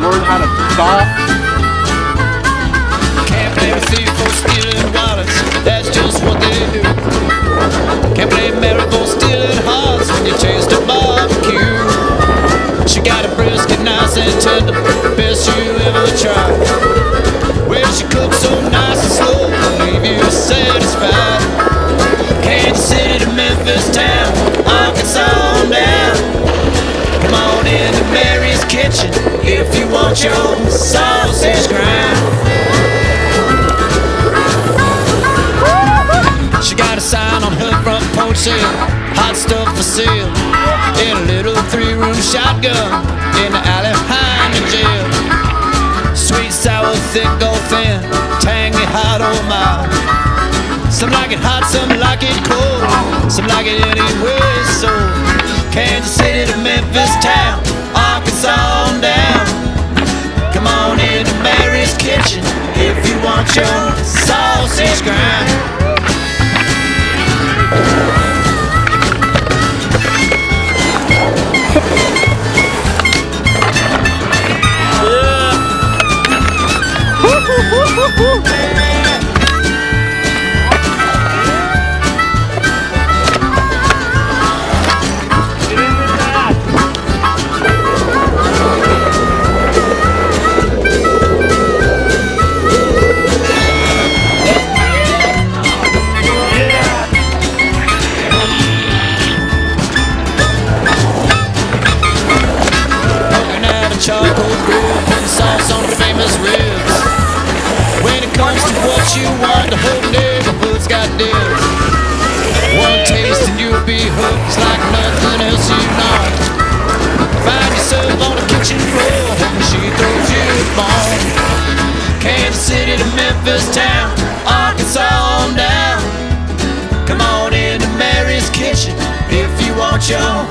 learn how to stop. Can't blame a thief for stealing wallets, that's just what they do. Can't blame Mary for stealing hearts when you taste a barbecue. She got a brisket nice and tender, best you ever tried. Well, she cooks so nice and slow, leave you satisfied. Kansas City to Memphis town, Arkansas on down. Come on into Mary's kitchen if you want your sausage grind. She got a sign on her front porch saying, hot stuff for sale, in a little 3-room shotgun in the alley behind the jail. Sweet, sour, thick, or thin, tangy, hot or mild. Some like it hot, some like it cold, some like it anyway. So Kansas City to Memphis town, Arkansas on down. Come on into Mary's kitchen if you want your sausage grind. Charcoal grill, putting sauce on the famous ribs. When it comes to what you want, the whole neighborhood's got deals. One taste and you'll be hooked, it's like nothing else you know. Find yourself on the kitchen floor, hoping she throws you a bone. Kansas City to Memphis town, Arkansas on down. Come on into Mary's kitchen if you want your